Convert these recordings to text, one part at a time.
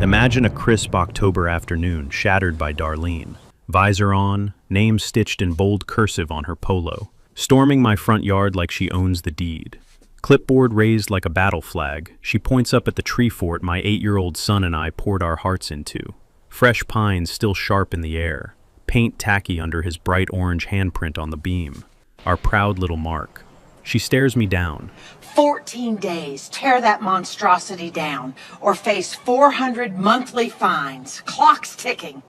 Imagine a crisp October afternoon shattered by Darlene. Visor on, name stitched in bold cursive on her polo. Storming my front yard like she owns the deed. Clipboard raised like a battle flag, she points up at the tree fort my 8-year-old son and I poured our hearts into. Fresh pines still sharp in the air. Paint tacky under his bright orange handprint on the beam. Our proud little mark. She stares me down. 14 days, tear that monstrosity down, or face 400 monthly fines. Clock's ticking.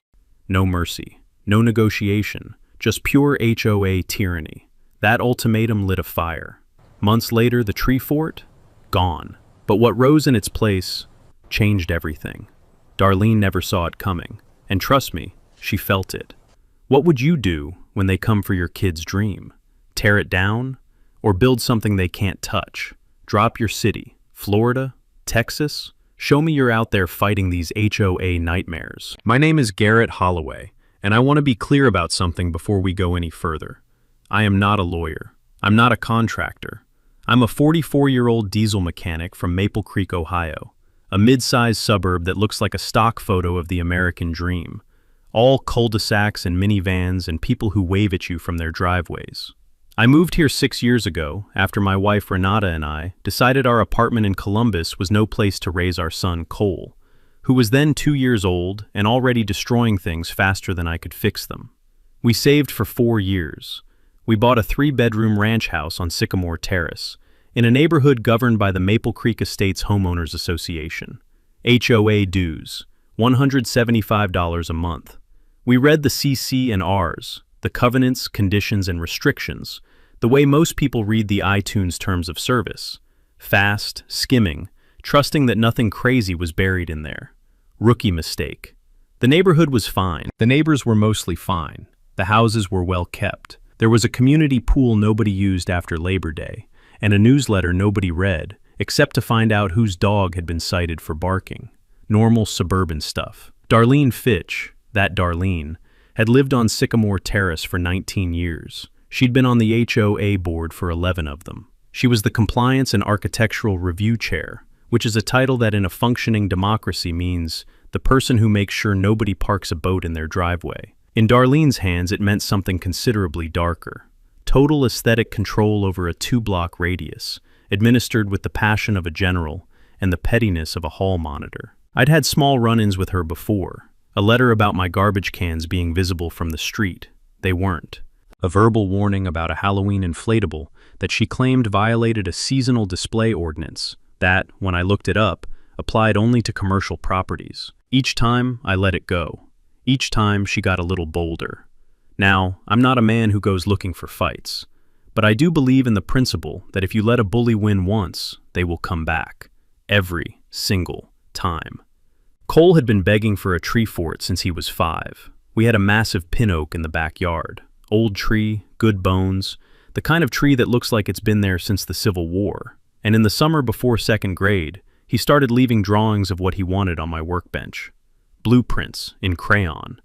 No mercy, no negotiation, just pure HOA tyranny. That ultimatum lit a fire. Months later, the tree fort? Gone. But what rose in its place changed everything. Darlene never saw it coming, and trust me, she felt it. What would you do when they come for your kid's dream? Tear it down? Or build something they can't touch? Drop your city, Florida, Texas? Show me you're out there fighting these HOA nightmares. My name is Garrett Holloway, and I want to be clear about something before we go any further. I am not a lawyer. I'm not a contractor. I'm a 44-year-old diesel mechanic from Maple Creek, Ohio, a mid-sized suburb that looks like a stock photo of the American dream. All cul-de-sacs and minivans and people who wave at you from their driveways. I moved here 6 years ago after my wife Renata and I decided our apartment in Columbus was no place to raise our son Cole, who was then 2 years old and already destroying things faster than I could fix them. We saved for 4 years. We bought a 3-bedroom ranch house on Sycamore Terrace, in a neighborhood governed by the Maple Creek Estates Homeowners Association. HOA dues, $175 a month. We read the CC and Rs, the covenants, conditions, and restrictions, the way most people read the iTunes terms of service. Fast, skimming, trusting that nothing crazy was buried in there. Rookie mistake. The neighborhood was fine. The neighbors were mostly fine. The houses were well kept. There was a community pool nobody used after Labor Day, and a newsletter nobody read, except to find out whose dog had been cited for barking. Normal suburban stuff. Darlene Fitch, that Darlene, had lived on Sycamore Terrace for 19 years. She'd been on the HOA board for 11 of them. She was the Compliance and Architectural Review Chair, which is a title that in a functioning democracy means the person who makes sure nobody parks a boat in their driveway. In Darlene's hands, it meant something considerably darker. Total aesthetic control over a 2-block radius, administered with the passion of a general and the pettiness of a hall monitor. I'd had small run-ins with her before. A letter about my garbage cans being visible from the street. They weren't. A verbal warning about a Halloween inflatable that she claimed violated a seasonal display ordinance that, when I looked it up, applied only to commercial properties. Each time, I let it go. Each time, she got a little bolder. Now, I'm not a man who goes looking for fights, but I do believe in the principle that if you let a bully win once, they will come back. Every single time. Cole had been begging for a tree fort since he was 5. We had a massive pin oak in the backyard. Old tree, good bones, the kind of tree that looks like it's been there since the Civil War. And in the summer before 2nd grade, he started leaving drawings of what he wanted on my workbench. Blueprints, in crayon.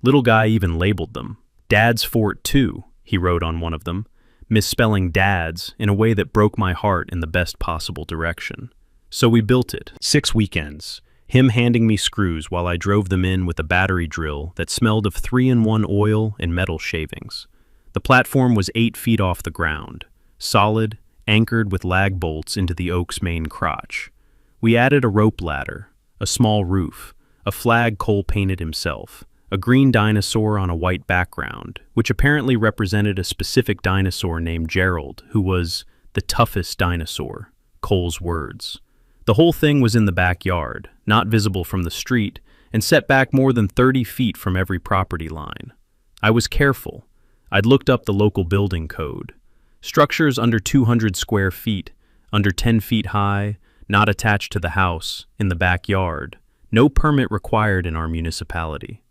Little guy even labeled them. Dad's Fort 2, he wrote on one of them, misspelling Dad's in a way that broke my heart in the best possible direction. So we built it. 6 weekends. Him handing me screws while I drove them in with a battery drill that smelled of 3-in-1 oil and metal shavings. The platform was 8 feet off the ground, solid, anchored with lag bolts into the oak's main crotch. We added a rope ladder, a small roof, a flag Cole painted himself, a green dinosaur on a white background, which apparently represented a specific dinosaur named Gerald, who was the toughest dinosaur, Cole's words. The whole thing was in the backyard, not visible from the street, and set back more than 30 feet from every property line. I was careful. I'd looked up the local building code. Structures under 200 square feet, under 10 feet high, not attached to the house, in the backyard. No permit required in our municipality.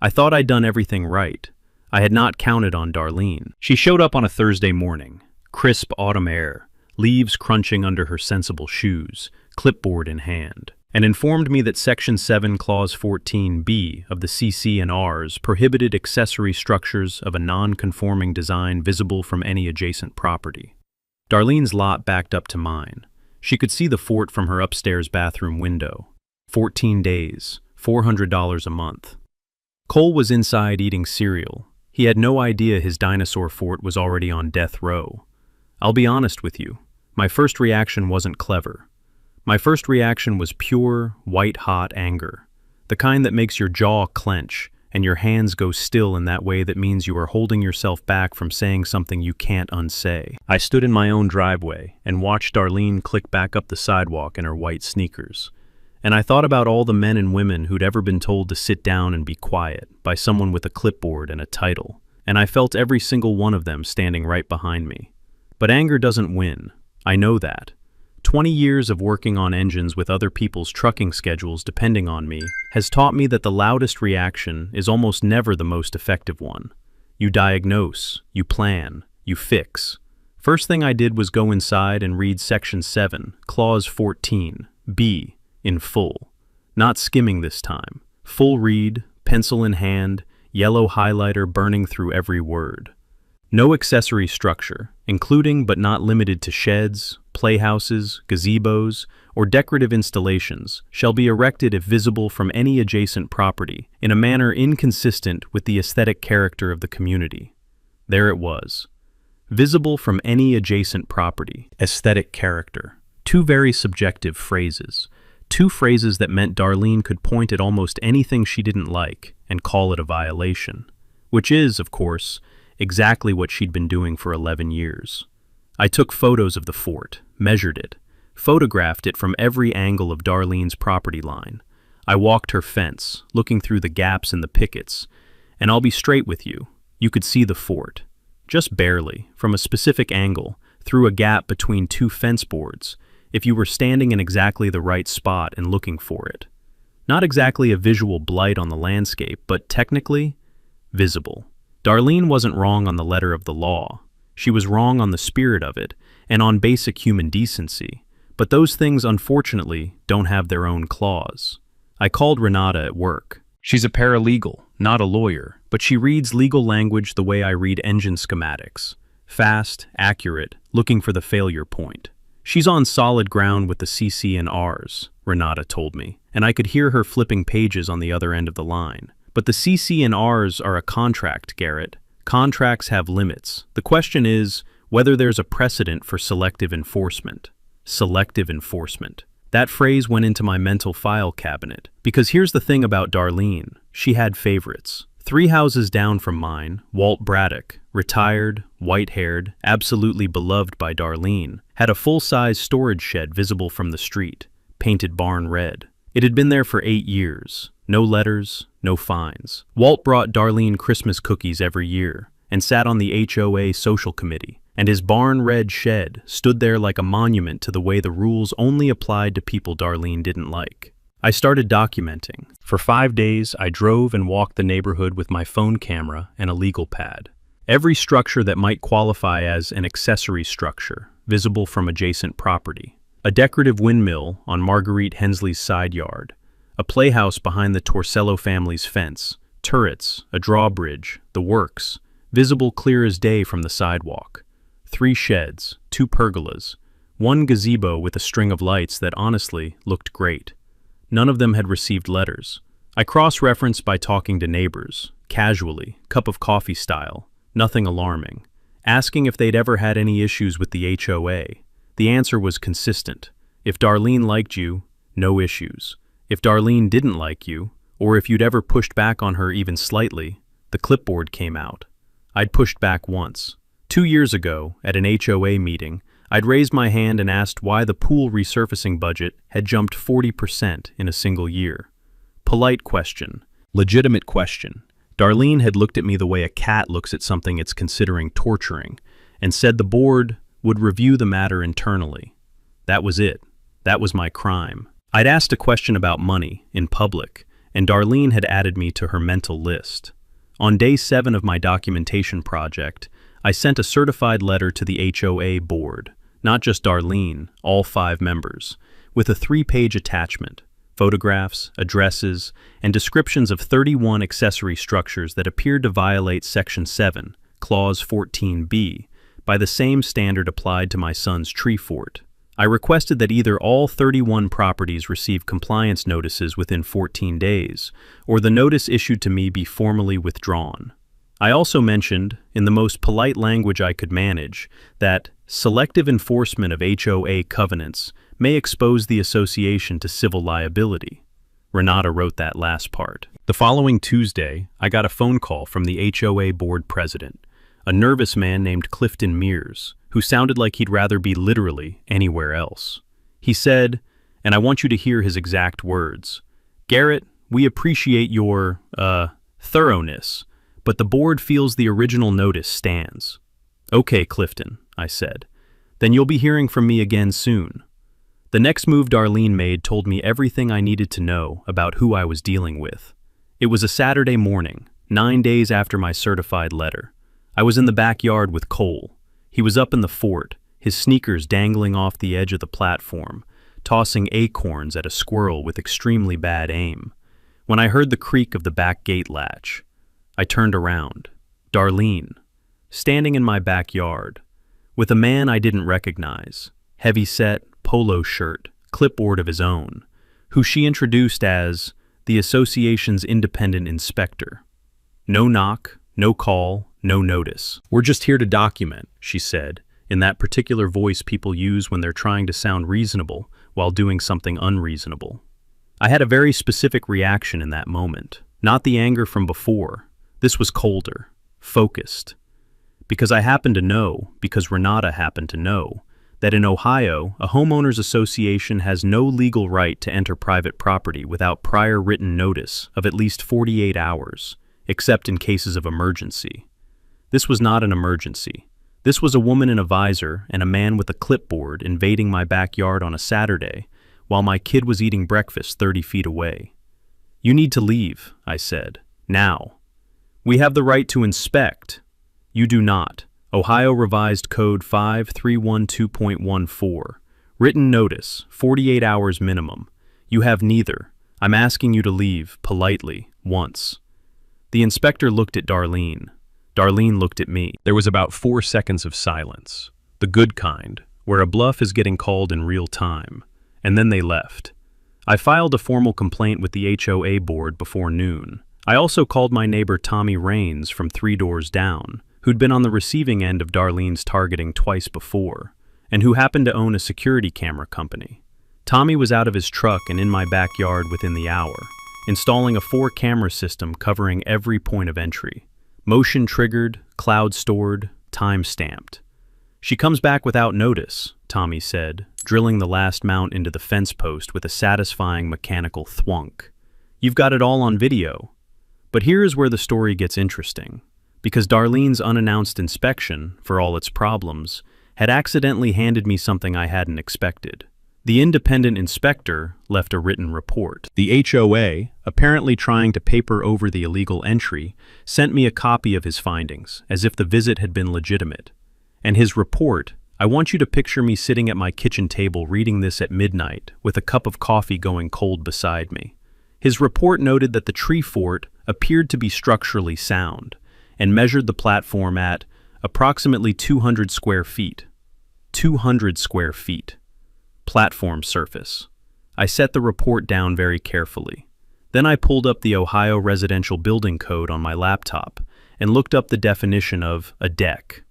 I thought I'd done everything right. I had not counted on Darlene. She showed up on a Thursday morning, crisp autumn air, leaves crunching under her sensible shoes, clipboard in hand, and informed me that Section 7, Clause 14b of the CC and Rs prohibited accessory structures of a non-conforming design visible from any adjacent property. Darlene's lot backed up to mine. She could see the fort from her upstairs bathroom window. 14 days, $400 a month. Cole was inside eating cereal. He had no idea his dinosaur fort was already on death row. I'll be honest with you, my first reaction wasn't clever. My first reaction was pure, white-hot anger. The kind that makes your jaw clench and your hands go still in that way that means you are holding yourself back from saying something you can't unsay. I stood in my own driveway and watched Darlene click back up the sidewalk in her white sneakers. And I thought about all the men and women who'd ever been told to sit down and be quiet by someone with a clipboard and a title. And I felt every single one of them standing right behind me. But anger doesn't win. I know that. 20 years of working on engines with other people's trucking schedules depending on me has taught me that the loudest reaction is almost never the most effective one. You diagnose, you plan, you fix. First thing I did was go inside and read Section 7, Clause 14, B, in full. Not skimming this time. Full read, pencil in hand, yellow highlighter burning through every word. No accessory structure, including but not limited to sheds, playhouses, gazebos, or decorative installations, shall be erected if visible from any adjacent property in a manner inconsistent with the aesthetic character of the community. There it was. Visible from any adjacent property, aesthetic character. Two very subjective phrases. Two phrases that meant Darlene could point at almost anything she didn't like and call it a violation. Which is, of course, exactly what she'd been doing for 11 years. I took photos of the fort, measured it, photographed it from every angle of Darlene's property line. I walked her fence, looking through the gaps in the pickets, and I'll be straight with you, you could see the fort. Just barely, from a specific angle, through a gap between two fence boards, if you were standing in exactly the right spot and looking for it. Not exactly a visual blight on the landscape, but technically, visible. Darlene wasn't wrong on the letter of the law. She was wrong on the spirit of it, and on basic human decency. But those things, unfortunately, don't have their own clause. I called Renata at work. She's a paralegal, not a lawyer, but she reads legal language the way I read engine schematics. Fast, accurate, looking for the failure point. She's on solid ground with the CC and Rs, Renata told me, and I could hear her flipping pages on the other end of the line. But the CC and Rs are a contract, Garrett. Contracts have limits. The question is whether there's a precedent for selective enforcement. Selective enforcement. That phrase went into my mental file cabinet. Because here's the thing about Darlene. She had favorites. 3 houses down from mine, Walt Braddock, retired, white-haired, absolutely beloved by Darlene, had a full-size storage shed visible from the street, painted barn red. It had been there for 8 years. No letters, no fines. Walt brought Darlene Christmas cookies every year and sat on the HOA social committee, and his barn red shed stood there like a monument to the way the rules only applied to people Darlene didn't like. I started documenting. For 5 days, I drove and walked the neighborhood with my phone camera and a legal pad. Every structure that might qualify as an accessory structure, visible from adjacent property. A decorative windmill on Marguerite Hensley's side yard. A playhouse behind the Torcello family's fence, turrets, a drawbridge, the works, visible clear as day from the sidewalk. 3 sheds, 2 pergolas, 1 gazebo with a string of lights that honestly looked great. None of them had received letters. I cross-referenced by talking to neighbors, casually, cup of coffee style, nothing alarming, asking if they'd ever had any issues with the HOA. The answer was consistent. If Darlene liked you, no issues. If Darlene didn't like you, or if you'd ever pushed back on her even slightly, the clipboard came out. I'd pushed back once. 2 years ago, at an HOA meeting, I'd raised my hand and asked why the pool resurfacing budget had jumped 40% in a single year. Polite question. Legitimate question. Darlene had looked at me the way a cat looks at something it's considering torturing, and said the board would review the matter internally. That was it. That was my crime. I'd asked a question about money, in public, and Darlene had added me to her mental list. On day 7 of my documentation project, I sent a certified letter to the HOA board, not just Darlene, all 5 members, with a 3-page attachment, photographs, addresses, and descriptions of 31 accessory structures that appeared to violate Section 7, Clause 14b, by the same standard applied to my son's tree fort. I requested that either all 31 properties receive compliance notices within 14 days, or the notice issued to me be formally withdrawn. I also mentioned, in the most polite language I could manage, that selective enforcement of HOA covenants may expose the association to civil liability. Renata wrote that last part. The following Tuesday, I got a phone call from the HOA board president, a nervous man named Clifton Mears, who sounded like he'd rather be literally anywhere else. He said, and I want you to hear his exact words, "Garrett, we appreciate your, thoroughness, but the board feels the original notice stands." "Okay, Clifton," I said. "Then you'll be hearing from me again soon." The next move Darlene made told me everything I needed to know about who I was dealing with. It was a Saturday morning, 9 days after my certified letter. I was in the backyard with Cole. He was up in the fort, his sneakers dangling off the edge of the platform, tossing acorns at a squirrel with extremely bad aim. When I heard the creak of the back gate latch, I turned around. Darlene, standing in my backyard, with a man I didn't recognize, heavy-set, polo shirt, clipboard of his own, who she introduced as the association's independent inspector. No knock, no call, no notice. "We're just here to document," she said, in that particular voice people use when they're trying to sound reasonable while doing something unreasonable. I had a very specific reaction in that moment, not the anger from before. This was colder, focused. Because I happened to know, because Renata happened to know, that in Ohio, a homeowners association has no legal right to enter private property without prior written notice of at least 48 hours, except in cases of emergency. This was not an emergency. This was a woman in a visor and a man with a clipboard invading my backyard on a Saturday while my kid was eating breakfast 30 feet away. "You need to leave," I said. "Now. We have the right to inspect. You do not." Ohio Revised Code 5312.14. Written notice, 48 hours minimum. You have neither. I'm asking you to leave, politely, once. The inspector looked at Darlene. Darlene looked at me. There was about 4 seconds of silence, the good kind, where a bluff is getting called in real time, and then they left. I filed a formal complaint with the HOA board before noon. I also called my neighbor Tommy Raines from 3 doors down, who'd been on the receiving end of Darlene's targeting twice before, and who happened to own a security camera company. Tommy was out of his truck and in my backyard within the hour, installing a 4-camera system covering every point of entry. Motion triggered, cloud stored, time stamped. "She comes back without notice," Tommy said, drilling the last mount into the fence post with a satisfying mechanical thwunk. "You've got it all on video." But here is where the story gets interesting, because Darlene's unannounced inspection, for all its problems, had accidentally handed me something I hadn't expected. The independent inspector left a written report. The HOA, apparently trying to paper over the illegal entry, sent me a copy of his findings, as if the visit had been legitimate. And his report, I want you to picture me sitting at my kitchen table reading this at midnight, with a cup of coffee going cold beside me. His report noted that the tree fort appeared to be structurally sound, and measured the platform at approximately 200 square feet. 200 square feet. Platform surface. I set the report down very carefully. Then I pulled up the Ohio Residential Building Code on my laptop and looked up the definition of a deck.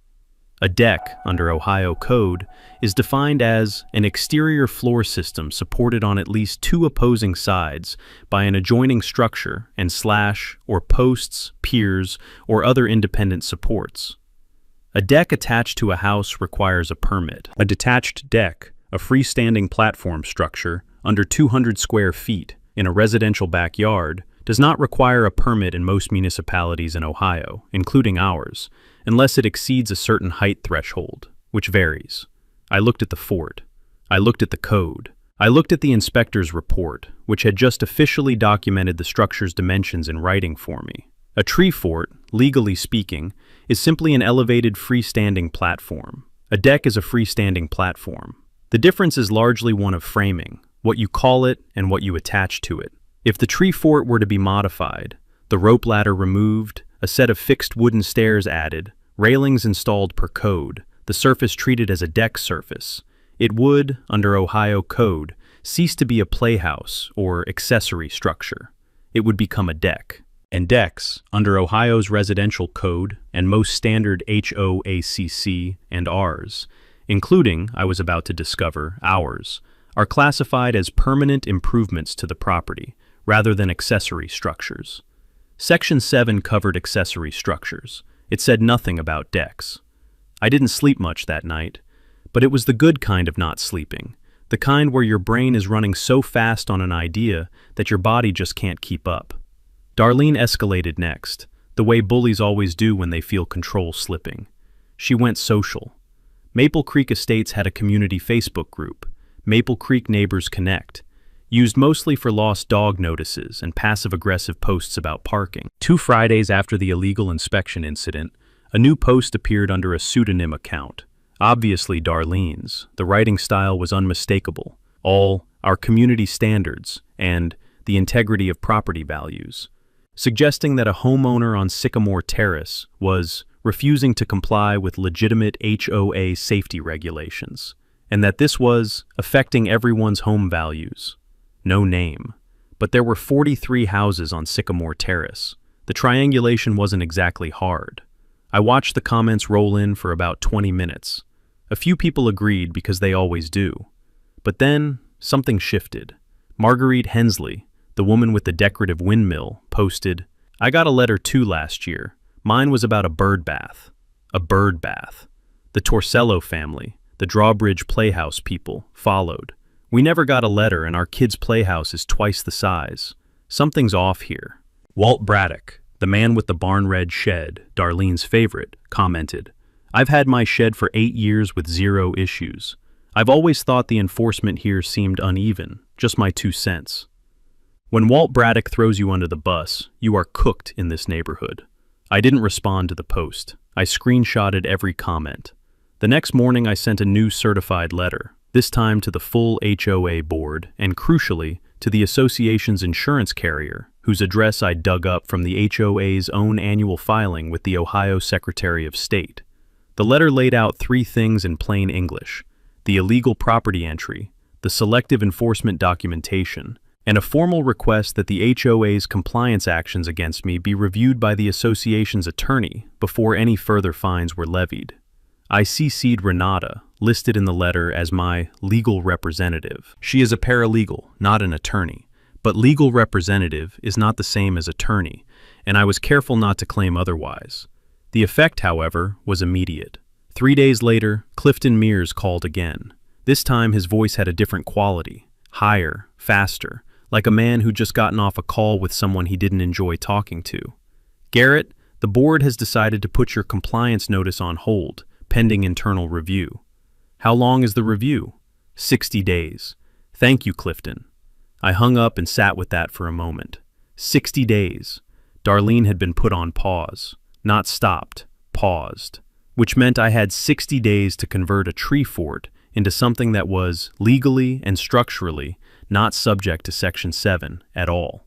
A deck, under Ohio Code, is defined as an exterior floor system supported on at least 2 opposing sides by an adjoining structure and slash or posts, piers, or other independent supports. A deck attached to a house requires a permit. A detached deck, a freestanding platform structure under 200 square feet in a residential backyard, does not require a permit in most municipalities in Ohio, including ours, unless it exceeds a certain height threshold, which varies. I looked at the fort. I looked at the code. I looked at the inspector's report, which had just officially documented the structure's dimensions in writing for me. A tree fort, legally speaking, is simply an elevated freestanding platform. A deck is a freestanding platform. The difference is largely one of framing, what you call it and what you attach to it. If the tree fort were to be modified, the rope ladder removed, a set of fixed wooden stairs added, railings installed per code, the surface treated as a deck surface, It would, under Ohio code, cease to be a playhouse or accessory structure. It would become a deck. And decks, under Ohio's residential code and most standard HOACC and ours, including, I was about to discover, ours, are classified as permanent improvements to the property, rather than accessory structures. Section 7 covered accessory structures. It said nothing about decks. I didn't sleep much that night, but it was the good kind of not sleeping, the kind where your brain is running so fast on an idea that your body just can't keep up. Darlene escalated next, the way bullies always do when they feel control slipping. She went social. Maple Creek Estates had a community Facebook group, Maple Creek Neighbors Connect, used mostly for lost dog notices and passive-aggressive posts about parking. 2 Fridays after the illegal inspection incident, a new post appeared under a pseudonym account, obviously Darlene's. The writing style was unmistakable. All our community standards and the integrity of property values, suggesting that a homeowner on Sycamore Terrace was refusing to comply with legitimate HOA safety regulations, and that this was affecting everyone's home values. No name. But there were 43 houses on Sycamore Terrace. The triangulation wasn't exactly hard. I watched the comments roll in for about 20 minutes. A few people agreed because they always do. But then, something shifted. Marguerite Hensley, the woman with the decorative windmill, posted, "I got a letter too last year. Mine was about a bird bath." A bird bath. The Torcello family, the Drawbridge Playhouse people, followed. "We never got a letter and our kids' playhouse is twice the size. Something's off here." Walt Braddock, the man with the barn-red shed, Darlene's favorite, commented, "I've had my shed for 8 years with 0 issues. I've always thought the enforcement here seemed uneven, just my 2 cents. When Walt Braddock throws you under the bus, you are cooked in this neighborhood. I didn't respond to the post. I screenshotted every comment. The next morning I sent a new certified letter, this time to the full HOA board and, crucially, to the association's insurance carrier, whose address I dug up from the HOA's own annual filing with the Ohio Secretary of State. The letter laid out 3 things in plain English: the illegal property entry, the selective enforcement documentation, and a formal request that the HOA's compliance actions against me be reviewed by the association's attorney before any further fines were levied. I CC'd Renata, listed in the letter as my legal representative. She is a paralegal, not an attorney, but legal representative is not the same as attorney, and I was careful not to claim otherwise. The effect, however, was immediate. 3 days later, Clifton Mears called again. This time his voice had a different quality, higher, faster, like a man who'd just gotten off a call with someone he didn't enjoy talking to. "Garrett, the board has decided to put your compliance notice on hold, pending internal review." "How long is the review?" 60 days. "Thank you, Clifton." I hung up and sat with that for a moment. 60 days. Darlene had been put on pause. Not stopped, paused. Which meant I had 60 days to convert a tree fort into something that was, legally and structurally, not subject to Section 7 at all.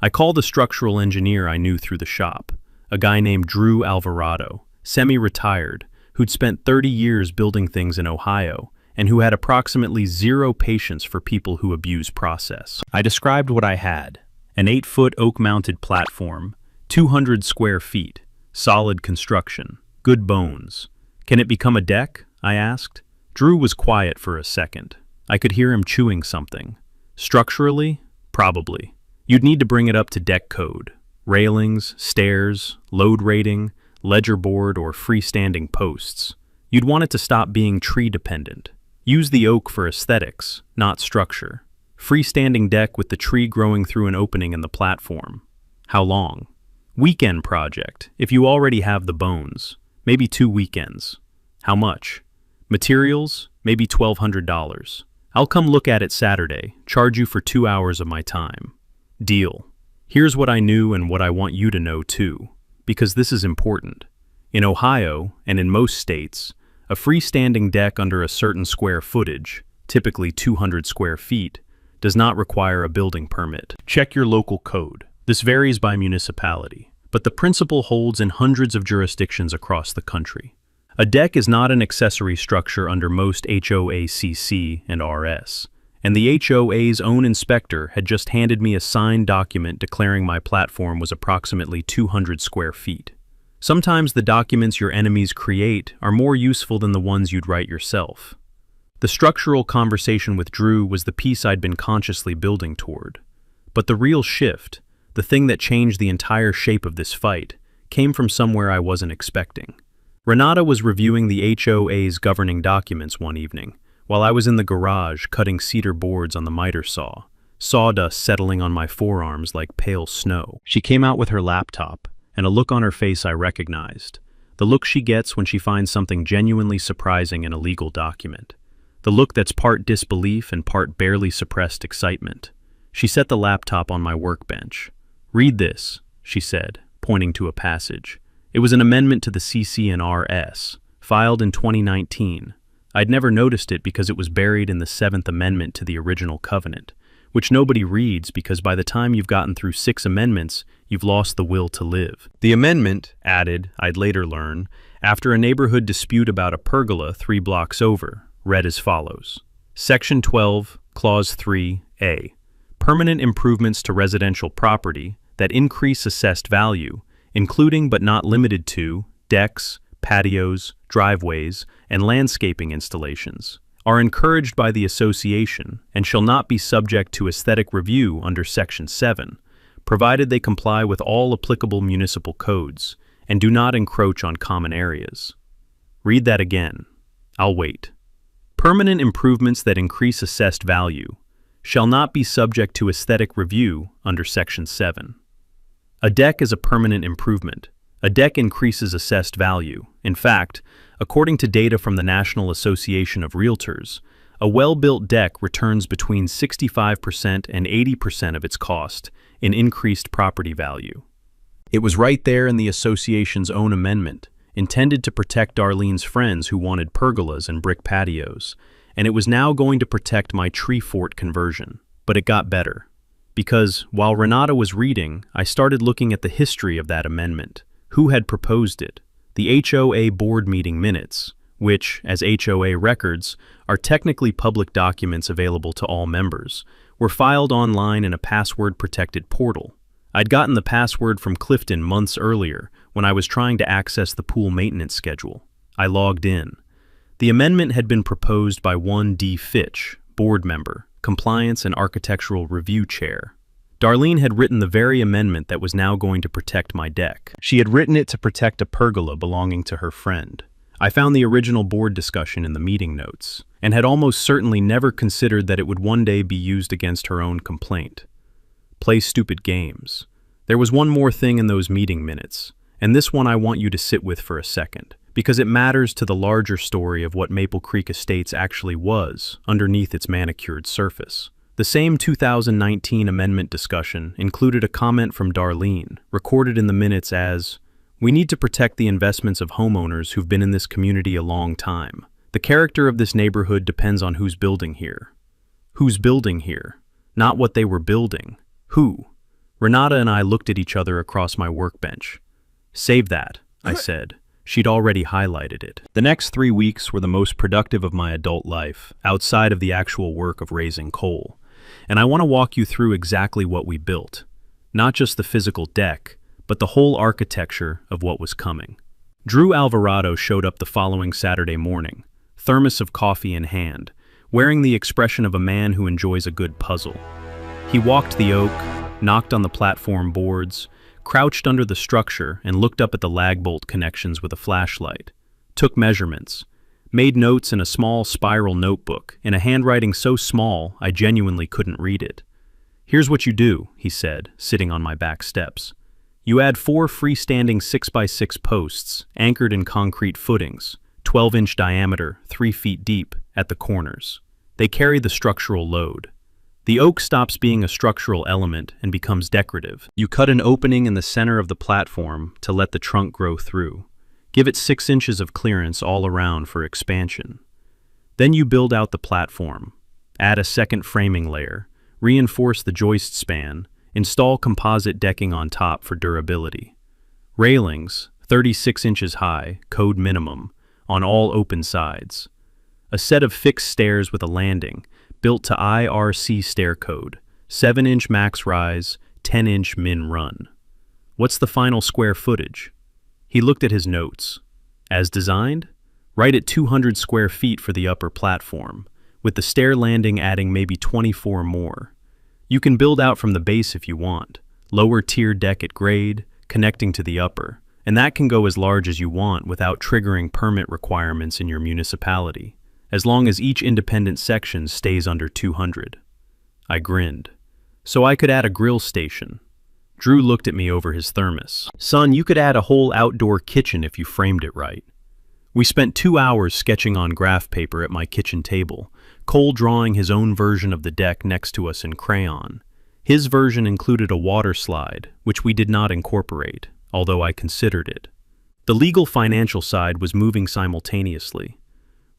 I called a structural engineer I knew through the shop, a guy named Drew Alvarado, semi-retired, who'd spent 30 years building things in Ohio, and who had approximately 0 patience for people who abuse process. I described what I had: an 8-foot oak-mounted platform, 200 square feet, solid construction, good bones. "Can it become a deck?" I asked. Drew was quiet for a second. I could hear him chewing something. "Structurally? Probably. You'd need to bring it up to deck code. Railings, stairs, load rating, ledger board, or freestanding posts. You'd want it to stop being tree-dependent. Use the oak for aesthetics, not structure. Freestanding deck with the tree growing through an opening in the platform. How long? Weekend project, if you already have the bones. Maybe 2 weekends. How much? Materials? Maybe $1,200. I'll come look at it Saturday, charge you for 2 hours of my time. Deal. Here's what I knew and what I want you to know too, because this is important. In Ohio, and in most states, a freestanding deck under a certain square footage, typically 200 square feet, does not require a building permit. Check your local code. This varies by municipality, but the principle holds in hundreds of jurisdictions across the country. A deck is not an accessory structure under most HOA CC and RS, and the HOA's own inspector had just handed me a signed document declaring my platform was approximately 200 square feet. Sometimes the documents your enemies create are more useful than the ones you'd write yourself. The structural conversation with Drew was the piece I'd been consciously building toward. But the real shift, the thing that changed the entire shape of this fight, came from somewhere I wasn't expecting. Renata was reviewing the HOA's governing documents one evening, while I was in the garage cutting cedar boards on the miter saw, sawdust settling on my forearms like pale snow. She came out with her laptop, and a look on her face I recognized. The look she gets when she finds something genuinely surprising in a legal document. The look that's part disbelief and part barely suppressed excitement. She set the laptop on my workbench. "Read this," she said, pointing to a passage. It was an amendment to the CC and RS, filed in 2019. I'd never noticed it because it was buried in the 7th Amendment to the original covenant, which nobody reads because by the time you've gotten through 6 amendments, you've lost the will to live. The amendment added, I'd later learn, after a neighborhood dispute about a pergola 3 blocks over, read as follows. Section 12, Clause 3A. Permanent improvements to residential property that increase assessed value, including but not limited to decks, patios, driveways, and landscaping installations, are encouraged by the association and shall not be subject to aesthetic review under Section 7, provided they comply with all applicable municipal codes and do not encroach on common areas. Read that again. I'll wait. Permanent improvements that increase assessed value shall not be subject to aesthetic review under Section 7. A deck is a permanent improvement. A deck increases assessed value. In fact, according to data from the National Association of Realtors, a well-built deck returns between 65% and 80% of its cost in increased property value. It was right there in the association's own amendment, intended to protect Darlene's friends who wanted pergolas and brick patios, and it was now going to protect my tree fort conversion. But it got better. Because, while Renata was reading, I started looking at the history of that amendment. Who had proposed it? The HOA board meeting minutes, which, as HOA records, are technically public documents available to all members, were filed online in a password-protected portal. I'd gotten the password from Clifton months earlier when I was trying to access the pool maintenance schedule. I logged in. The amendment had been proposed by 1D Fitch, board member, Compliance and Architectural Review Chair. Darlene had written the very amendment that was now going to protect my deck. She had written it to protect a pergola belonging to her friend. I found the original board discussion in the meeting notes, and had almost certainly never considered that it would one day be used against her own complaint. Play stupid games. There was one more thing in those meeting minutes, and this one I want you to sit with for a second, because it matters to the larger story of what Maple Creek Estates actually was underneath its manicured surface. The same 2019 amendment discussion included a comment from Darlene, recorded in the minutes as, "We need to protect the investments of homeowners who've been in this community a long time. The character of this neighborhood depends on who's building here." Who's building here? Not what they were building. Who? Renata and I looked at each other across my workbench. "Save that," I said. She'd already highlighted it. The next 3 weeks were the most productive of my adult life, outside of the actual work of raising coal. And I want to walk you through exactly what we built. Not just the physical deck, but the whole architecture of what was coming. Drew Alvarado showed up the following Saturday morning, thermos of coffee in hand, wearing the expression of a man who enjoys a good puzzle. He walked the oak, knocked on the platform boards, crouched under the structure and looked up at the lag bolt connections with a flashlight, took measurements, made notes in a small spiral notebook in a handwriting so small I genuinely couldn't read it. "Here's what you do," he said, sitting on my back steps. "You add 4 freestanding 6x6 posts, anchored in concrete footings, 12-inch diameter, 3 feet deep, at the corners. They carry the structural load. The oak stops being a structural element and becomes decorative. You cut an opening in the center of the platform to let the trunk grow through. Give it 6 inches of clearance all around for expansion. Then you build out the platform, add a second framing layer, reinforce the joist span, install composite decking on top for durability. Railings, 36 inches high, code minimum, on all open sides. A set of fixed stairs with a landing, built to IRC stair code, 7-inch max rise, 10-inch min run. What's the final square footage? He looked at his notes. As designed? Right at 200 square feet for the upper platform, with the stair landing adding maybe 24 more. You can build out from the base if you want, lower tier deck at grade, connecting to the upper, and that can go as large as you want without triggering permit requirements in your municipality, as long as each independent section stays under 200. I grinned. So I could add a grill station. Drew looked at me over his thermos. Son, you could add a whole outdoor kitchen if you framed it right. We spent 2 hours sketching on graph paper at my kitchen table, Cole drawing his own version of the deck next to us in crayon. His version included a water slide, which we did not incorporate, although I considered it. The legal financial side was moving simultaneously.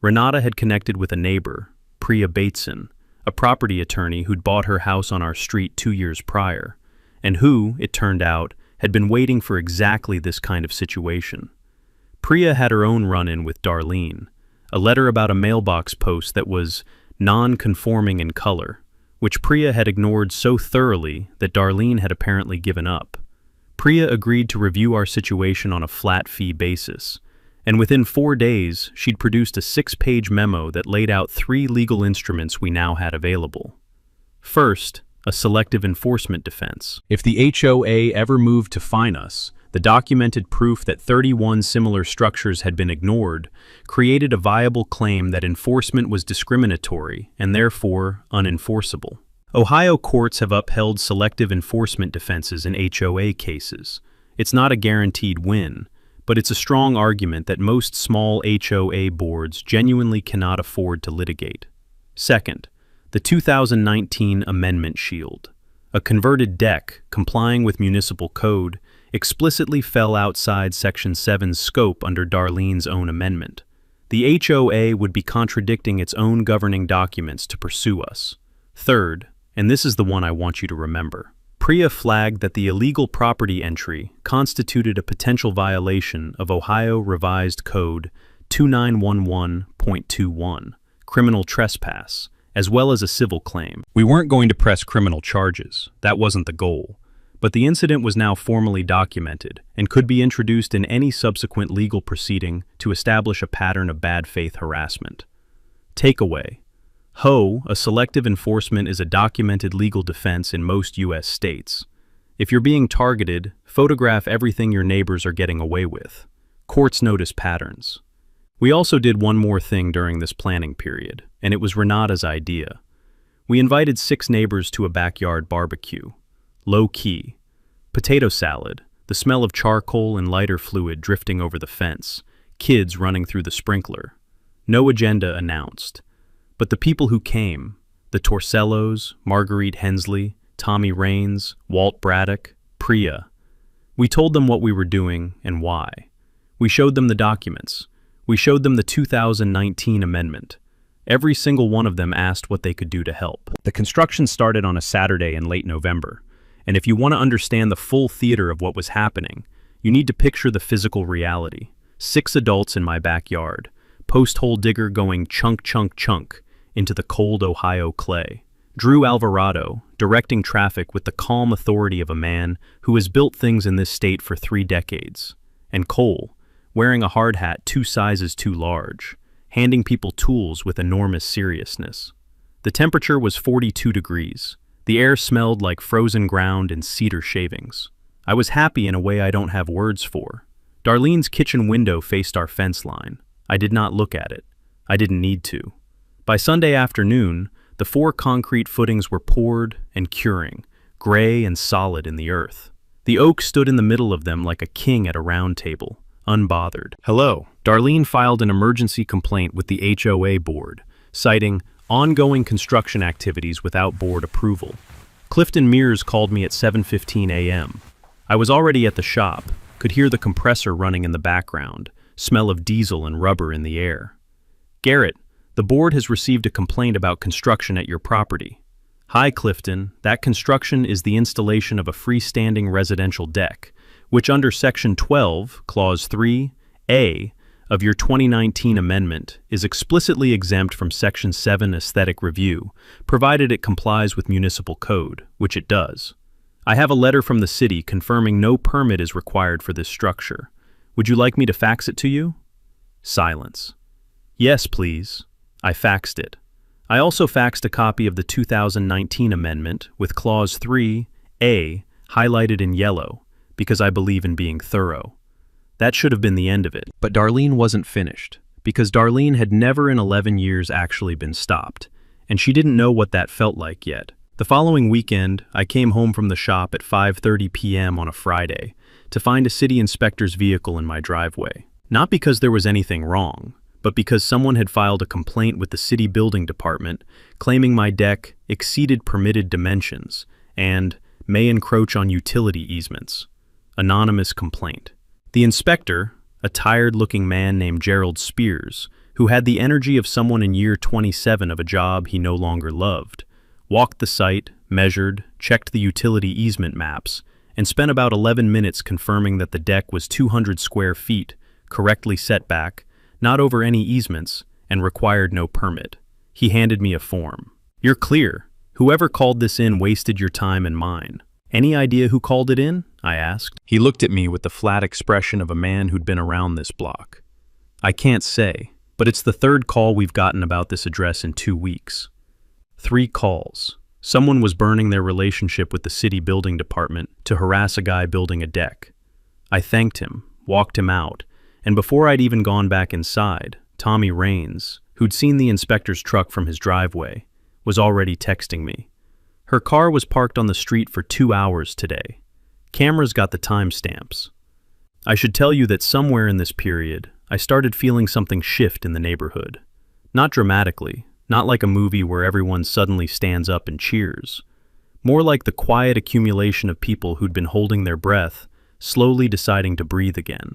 Renata had connected with a neighbor, Priya Bateson, a property attorney who'd bought her house on our street 2 years prior, and who, it turned out, had been waiting for exactly this kind of situation. Priya had her own run-in with Darlene, a letter about a mailbox post that was non-conforming in color, which Priya had ignored so thoroughly that Darlene had apparently given up. Priya agreed to review our situation on a flat fee basis, and within 4 days she'd produced a 6-page memo that laid out 3 legal instruments we now had available. First, a selective enforcement defense. If the HOA ever moved to fine us, the documented proof that 31 similar structures had been ignored created a viable claim that enforcement was discriminatory and therefore unenforceable. Ohio courts have upheld selective enforcement defenses in HOA cases. It's not a guaranteed win, but it's a strong argument that most small HOA boards genuinely cannot afford to litigate. Second, the 2019 Amendment Shield. A converted deck, complying with municipal code, explicitly fell outside Section 7's scope under Darlene's own amendment. The HOA would be contradicting its own governing documents to pursue us. Third, and this is the one I want you to remember, Priya flagged that the illegal property entry constituted a potential violation of Ohio Revised Code 2911.21, criminal trespass, as well as a civil claim. We weren't going to press criminal charges. That wasn't the goal. But the incident was now formally documented and could be introduced in any subsequent legal proceeding to establish a pattern of bad faith harassment. Takeaway. HOA, a selective enforcement, is a documented legal defense in most U.S. states. If you're being targeted, photograph everything your neighbors are getting away with. Courts notice patterns. We also did one more thing during this planning period, and it was Renata's idea. We invited 6 neighbors to a backyard barbecue. Low-key. Potato salad, the smell of charcoal and lighter fluid drifting over the fence, kids running through the sprinkler. No agenda announced. But the people who came, the Torcellos, Marguerite Hensley, Tommy Raines, Walt Braddock, Priya, we told them what we were doing and why. We showed them the documents. We showed them the 2019 amendment. Every single one of them asked what they could do to help. The construction started on a Saturday in late November. And if you want to understand the full theater of what was happening, you need to picture the physical reality. 6 adults in my backyard, post-hole digger going chunk, chunk, chunk into the cold Ohio clay. Drew Alvarado, directing traffic with the calm authority of a man who has built things in this state for 3 decades. And Cole, wearing a hard hat 2 sizes too large, handing people tools with enormous seriousness. The temperature was 42 degrees. The air smelled like frozen ground and cedar shavings. I was happy in a way I don't have words for. Darlene's kitchen window faced our fence line. I did not look at it. I didn't need to. By Sunday afternoon, the 4 concrete footings were poured and curing, gray and solid in the earth. The oak stood in the middle of them like a king at a round table, unbothered. Hello. Darlene filed an emergency complaint with the HOA board, citing ongoing construction activities without board approval. Clifton Mears called me at 7:15 a.m. I was already at the shop, could hear the compressor running in the background, smell of diesel and rubber in the air. Garrett, the board has received a complaint about construction at your property. Hi, Clifton. That construction is the installation of a freestanding residential deck, which under Section 12, Clause 3, A, of your 2019 amendment is explicitly exempt from Section 7 aesthetic review, provided it complies with municipal code, which it does. I have a letter from the city confirming no permit is required for this structure. Would you like me to fax it to you? Silence. Yes, please. I faxed it. I also faxed a copy of the 2019 amendment with Clause 3A highlighted in yellow, because I believe in being thorough. That should have been the end of it. But Darlene wasn't finished, because Darlene had never in 11 years actually been stopped, and she didn't know what that felt like yet. The following weekend, I came home from the shop at 5:30 p.m. on a Friday to find a city inspector's vehicle in my driveway. Not because there was anything wrong, but because someone had filed a complaint with the city building department claiming my deck exceeded permitted dimensions and may encroach on utility easements. Anonymous complaint. The inspector, a tired-looking man named Gerald Spears, who had the energy of someone in year 27 of a job he no longer loved, walked the site, measured, checked the utility easement maps, and spent about 11 minutes confirming that the deck was 200 square feet, correctly set back, not over any easements, and required no permit. He handed me a form. You're clear. Whoever called this in wasted your time and mine. Any idea who called it in? I asked. He looked at me with the flat expression of a man who'd been around this block. I can't say, but it's the third call we've gotten about this address in 2 weeks. 3 calls. Someone was burning their relationship with the city building department to harass a guy building a deck. I thanked him, walked him out, and before I'd even gone back inside, Tommy Raines, who'd seen the inspector's truck from his driveway, was already texting me. Her car was parked on the street for 2 hours today. Cameras got the timestamps. I should tell you that somewhere in this period, I started feeling something shift in the neighborhood. Not dramatically, not like a movie where everyone suddenly stands up and cheers. More like the quiet accumulation of people who'd been holding their breath, slowly deciding to breathe again.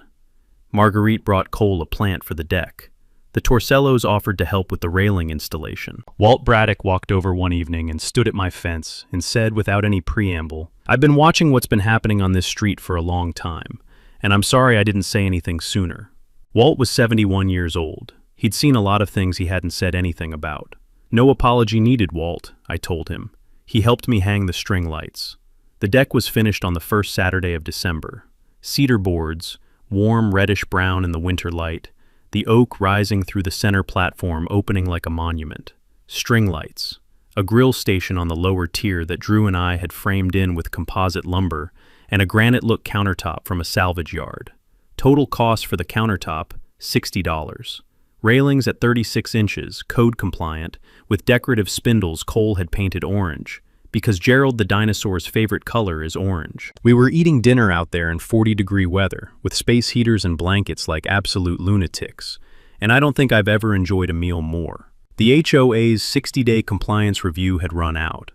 Marguerite brought Cole a plant for the deck. The Torcellos offered to help with the railing installation. Walt Braddock walked over one evening and stood at my fence and said without any preamble, "I've been watching what's been happening on this street for a long time, and I'm sorry I didn't say anything sooner." Walt was 71 years old. He'd seen a lot of things he hadn't said anything about. No apology needed, Walt, I told him. He helped me hang the string lights. The deck was finished on the first Saturday of December. Cedar boards, warm reddish-brown in the winter light, the oak rising through the center platform opening like a monument. String lights, a grill station on the lower tier that Drew and I had framed in with composite lumber, and a granite-look countertop from a salvage yard. Total cost for the countertop, $60. Railings at 36 inches, code-compliant, with decorative spindles Cole had painted orange, because Gerald the dinosaur's favorite color is orange. We were eating dinner out there in 40-degree weather, with space heaters and blankets like absolute lunatics, and I don't think I've ever enjoyed a meal more. The HOA's 60-day compliance review had run out.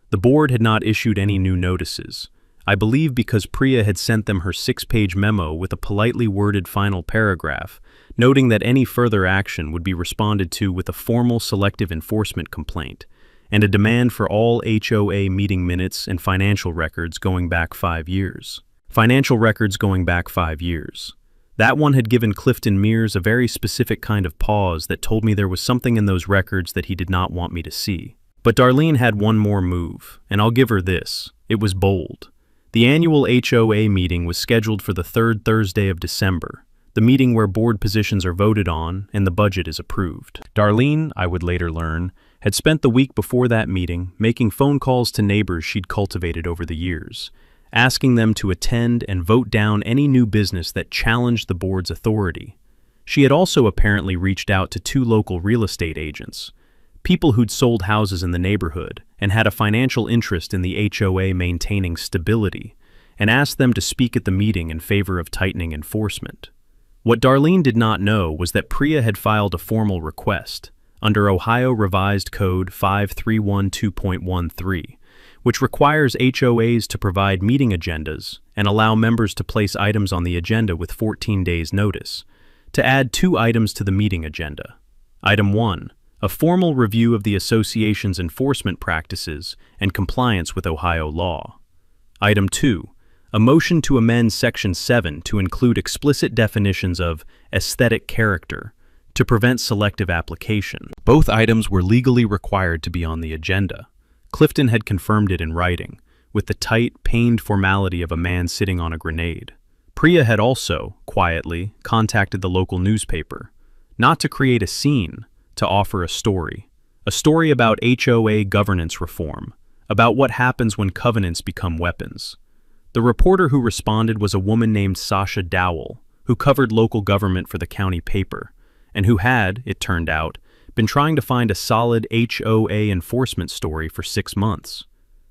The board had not issued any new notices, I believe because Priya had sent them her 6-page memo with a politely worded final paragraph, noting that any further action would be responded to with a formal selective enforcement complaint, and a demand for all HOA meeting minutes and financial records going back 5 years. Financial records going back 5 years. That one had given Clifton Mears a very specific kind of pause that told me there was something in those records that he did not want me to see. But Darlene had one more move, and I'll give her this. It was bold. The annual HOA meeting was scheduled for the 3rd Thursday of December, the meeting where board positions are voted on and the budget is approved. Darlene, I would later learn, had spent the week before that meeting making phone calls to neighbors she'd cultivated over the years, asking them to attend and vote down any new business that challenged the board's authority. She had also apparently reached out to 2 local real estate agents, people who'd sold houses in the neighborhood and had a financial interest in the HOA maintaining stability, and asked them to speak at the meeting in favor of tightening enforcement. What Darlene did not know was that Priya had filed a formal request under Ohio Revised Code 5312.13, which requires HOAs to provide meeting agendas and allow members to place items on the agenda with 14 days' notice, to add 2 items to the meeting agenda. Item 1, a formal review of the association's enforcement practices and compliance with Ohio law. Item 2, a motion to amend Section 7 to include explicit definitions of aesthetic character to prevent selective application. Both items were legally required to be on the agenda. Clifton had confirmed it in writing, with the tight, pained formality of a man sitting on a grenade. Priya had also, quietly, contacted the local newspaper, not to create a scene, to offer a story about HOA governance reform, about what happens when covenants become weapons. The reporter who responded was a woman named Sasha Dowell, who covered local government for the county paper, and who had, it turned out, been trying to find a solid HOA enforcement story for 6 months.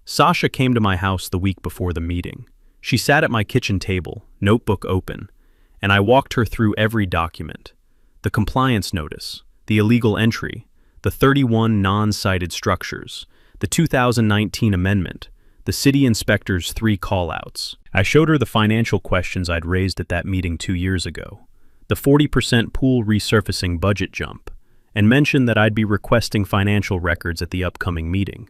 Sasha came to my house the week before the meeting. She sat at my kitchen table, notebook open, and I walked her through every document. The compliance notice, the illegal entry, the 31 non-cited structures, the 2019 amendment, the city inspector's 3 call-outs. I showed her the financial questions I'd raised at that meeting 2 years ago, the 40% pool resurfacing budget jump, and mentioned that I'd be requesting financial records at the upcoming meeting.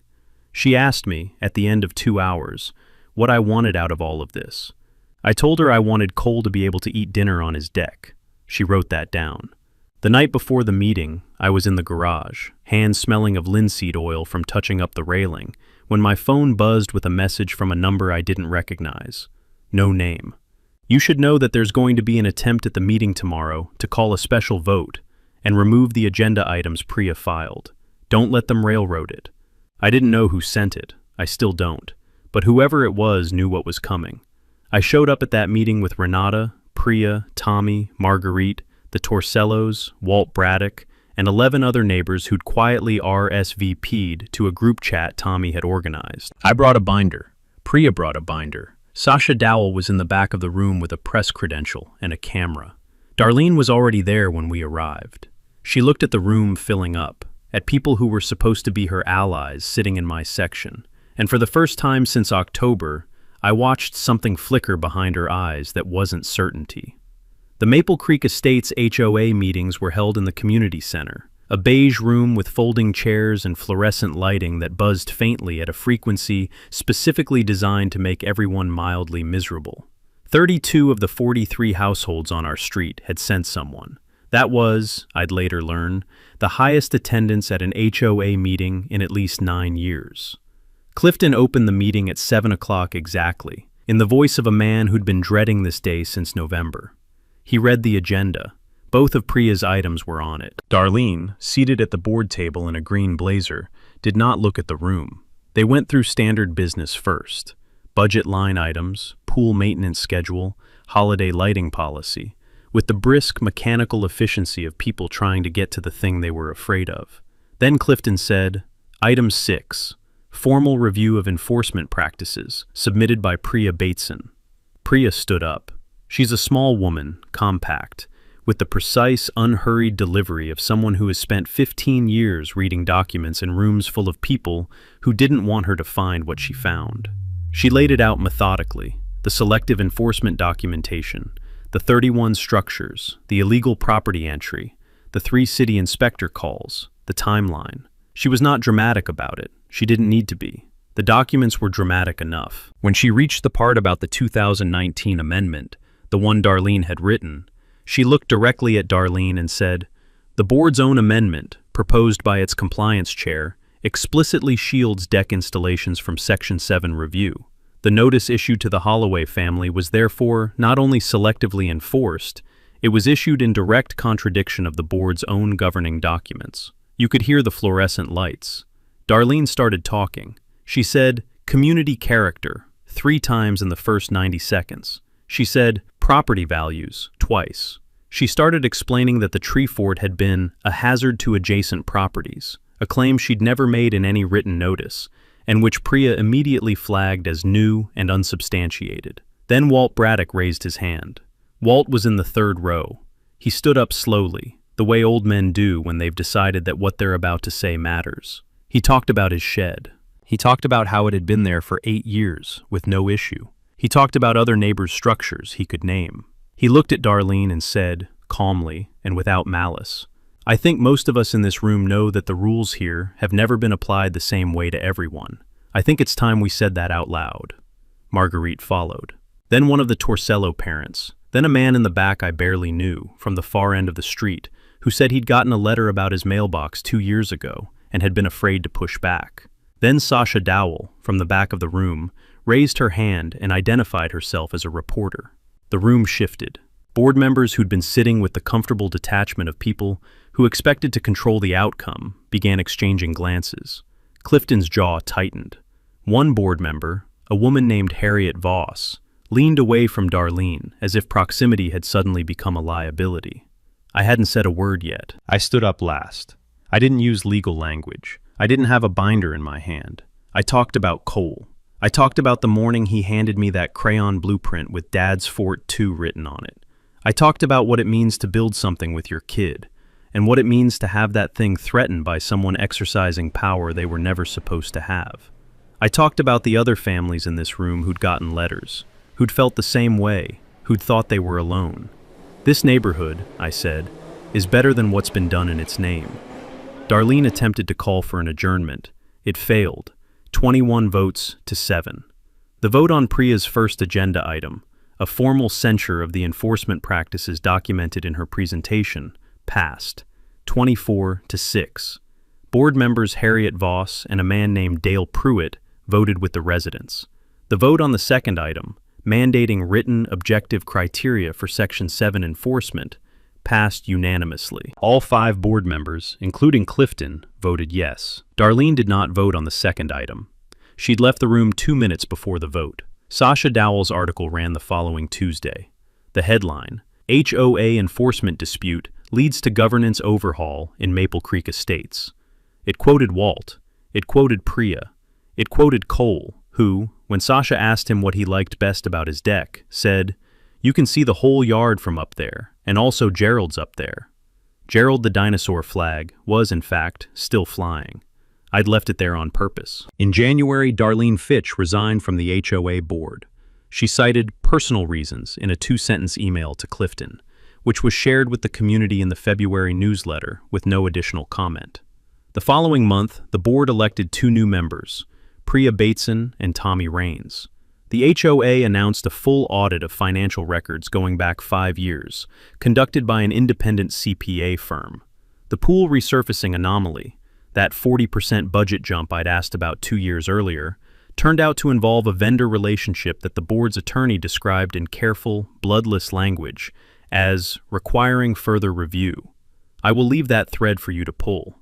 She asked me, at the end of 2 hours, what I wanted out of all of this. I told her I wanted Cole to be able to eat dinner on his deck. She wrote that down. The night before the meeting, I was in the garage, hands smelling of linseed oil from touching up the railing, when my phone buzzed with a message from a number I didn't recognize. No name. You should know that there's going to be an attempt at the meeting tomorrow to call a special vote and remove the agenda items Priya filed. Don't let them railroad it. I didn't know who sent it. I still don't. But whoever it was knew what was coming. I showed up at that meeting with Renata, Priya, Tommy, Marguerite, the Torcellos, Walt Braddock, and 11 other neighbors who'd quietly RSVP'd to a group chat Tommy had organized. I brought a binder. Priya brought a binder. Sasha Dowell was in the back of the room with a press credential and a camera. Darlene was already there when we arrived. She looked at the room filling up, at people who were supposed to be her allies sitting in my section, and for the first time since October, I watched something flicker behind her eyes that wasn't certainty. The Maple Creek Estates HOA meetings were held in the community center, a beige room with folding chairs and fluorescent lighting that buzzed faintly at a frequency specifically designed to make everyone mildly miserable. 32 of the 43 households on our street had sent someone. That was, I'd later learn, the highest attendance at an HOA meeting in at least 9 years. Clifton opened the meeting at 7 o'clock exactly, in the voice of a man who'd been dreading this day since November. He read the agenda. Both of Priya's items were on it. Darlene, seated at the board table in a green blazer, did not look at the room. They went through standard business first. Budget line items, pool maintenance schedule, holiday lighting policy, with the brisk mechanical efficiency of people trying to get to the thing they were afraid of. Then Clifton said, Item 6, formal review of enforcement practices, submitted by Priya Bateson. Priya stood up. She's a small woman, compact, with the precise, unhurried delivery of someone who has spent 15 years reading documents in rooms full of people who didn't want her to find what she found. She laid it out methodically, the selective enforcement documentation, the 31 structures, the illegal property entry, the 3 city inspector calls, the timeline. She was not dramatic about it. She didn't need to be. The documents were dramatic enough. When she reached the part about the 2019 amendment, the one Darlene had written, she looked directly at Darlene and said, "The board's own amendment, proposed by its compliance chair, explicitly shields deck installations from Section 7 review. The notice issued to the Holloway family was therefore not only selectively enforced, it was issued in direct contradiction of the board's own governing documents." You could hear the fluorescent lights. Darlene started talking. She said, "Community character," 3 times in the first 90 seconds. She said, "property values," twice. She started explaining that the tree fort had been a hazard to adjacent properties, a claim she'd never made in any written notice, and which Priya immediately flagged as new and unsubstantiated. Then Walt Braddock raised his hand. Walt was in the 3rd row. He stood up slowly, the way old men do when they've decided that what they're about to say matters. He talked about his shed. He talked about how it had been there for 8 years, with no issue. He talked about other neighbors' structures he could name. He looked at Darlene and said, calmly and without malice, "I think most of us in this room know that the rules here have never been applied the same way to everyone. I think it's time we said that out loud." Marguerite followed. then one of the Torcello parents, then a man in the back I barely knew, from the far end of the street, who said he'd gotten a letter about his mailbox 2 years ago and had been afraid to push back. Then Sasha Dowell, from the back of the room, raised her hand and identified herself as a reporter. The room shifted. Board members who'd been sitting with the comfortable detachment of people who expected to control the outcome began exchanging glances. Clifton's jaw tightened. One board member, a woman named Harriet Voss, leaned away from Darlene as if proximity had suddenly become a liability. I hadn't said a word yet. I stood up last. I didn't use legal language. I didn't have a binder in my hand. I talked about Cole. I talked about the morning he handed me that crayon blueprint with Dad's Fort 2 written on it. I talked about what it means to build something with your kid, and what it means to have that thing threatened by someone exercising power they were never supposed to have. I talked about the other families in this room who'd gotten letters, who'd felt the same way, who'd thought they were alone. This neighborhood, I said, is better than what's been done in its name. Darlene attempted to call for an adjournment. It failed, 21 votes to 7. The vote on Priya's first agenda item, a formal censure of the enforcement practices documented in her presentation, passed, 24 to 6. Board members Harriet Voss and a man named Dale Pruitt voted with the residents. The vote on the second item, mandating written objective criteria for Section 7 enforcement, passed unanimously. All 5 board members, including Clifton, voted yes. Darlene did not vote on the second item. She'd left the room 2 minutes before the vote. Sasha Dowell's article ran the following Tuesday. The headline, HOA enforcement dispute leads to governance overhaul in Maple Creek Estates. It quoted Walt. It quoted Priya. It quoted Cole, who, when Sasha asked him what he liked best about his deck, said, "You can see the whole yard from up there, and also Gerald's up there." Gerald the dinosaur flag was, in fact, still flying. I'd left it there on purpose. In January, Darlene Fitch resigned from the HOA board. She cited personal reasons in a 2-sentence email to Clifton, which was shared with the community in the February newsletter with no additional comment. The following month, the board elected 2 new members, Priya Bateson and Tommy Rains. The HOA announced a full audit of financial records going back 5 years, conducted by an independent CPA firm. The pool resurfacing anomaly, that 40% budget jump I'd asked about 2 years earlier, turned out to involve a vendor relationship that the board's attorney described in careful, bloodless language as requiring further review. I will leave that thread for you to pull.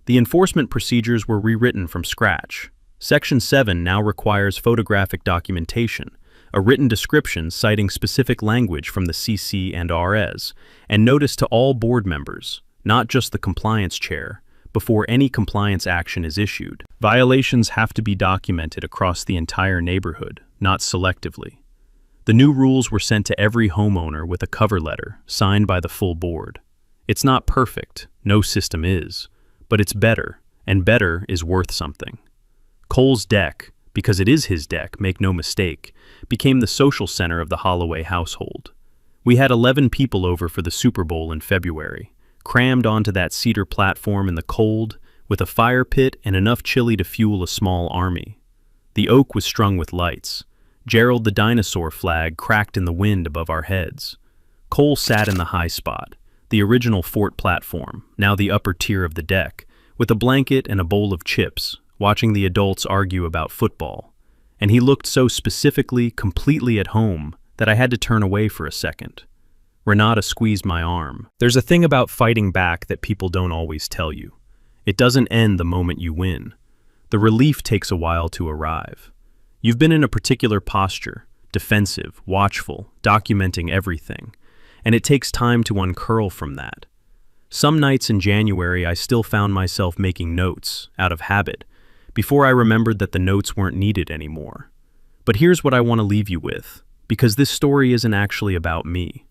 The enforcement procedures were rewritten from scratch. Section 7 now requires photographic documentation, a written description citing specific language from the CC and RS, and notice to all board members, not just the compliance chair, before any compliance action is issued. Violations have to be documented across the entire neighborhood, not selectively. The new rules were sent to every homeowner with a cover letter, signed by the full board. It's not perfect, no system is, but it's better, and better is worth something. Cole's deck, because it is his deck, make no mistake, became the social center of the Holloway household. We had 11 people over for the Super Bowl in February, crammed onto that cedar platform in the cold, with a fire pit and enough chili to fuel a small army. The oak was strung with lights. Gerald the dinosaur flag cracked in the wind above our heads. Cole sat in the high spot, the original fort platform, now the upper tier of the deck, with a blanket and a bowl of chips, watching the adults argue about football. And he looked so specifically, completely at home, that I had to turn away for a second. Renata squeezed my arm. There's a thing about fighting back that people don't always tell you. It doesn't end the moment you win. The relief takes a while to arrive. You've been in a particular posture, defensive, watchful, documenting everything, and it takes time to uncurl from that. Some nights in January I still found myself making notes, out of habit, before I remembered that the notes weren't needed anymore. But here's what I want to leave you with, because this story isn't actually about me.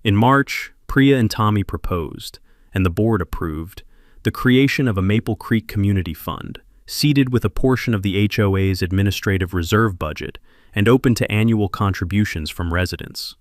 In March, Priya and Tommy proposed, and the board approved, the creation of a Maple Creek Community Fund, seeded with a portion of the HOA's administrative reserve budget and open to annual contributions from residents.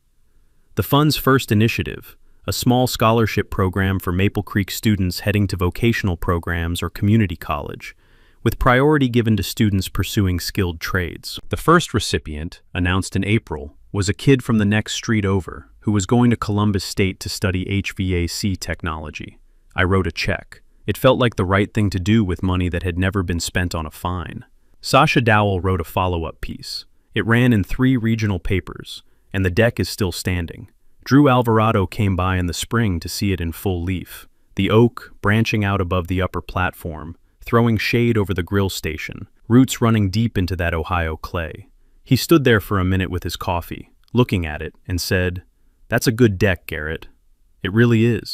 The fund's first initiative, a small scholarship program for Maple Creek students heading to vocational programs or community college, with priority given to students pursuing skilled trades. The first recipient, announced in April, was a kid from the next street over who was going to Columbus State to study HVAC technology. I wrote a check. It felt like the right thing to do with money that had never been spent on a fine. Sasha Dowell wrote a follow-up piece. It ran in 3 regional papers, and the deck is still standing. Drew Alvarado came by in the spring to see it in full leaf. The oak branching out above the upper platform, throwing shade over the grill station, roots running deep into that Ohio clay. He stood there for a minute with his coffee, looking at it, and said, "That's a good deck, Garrett. It really is."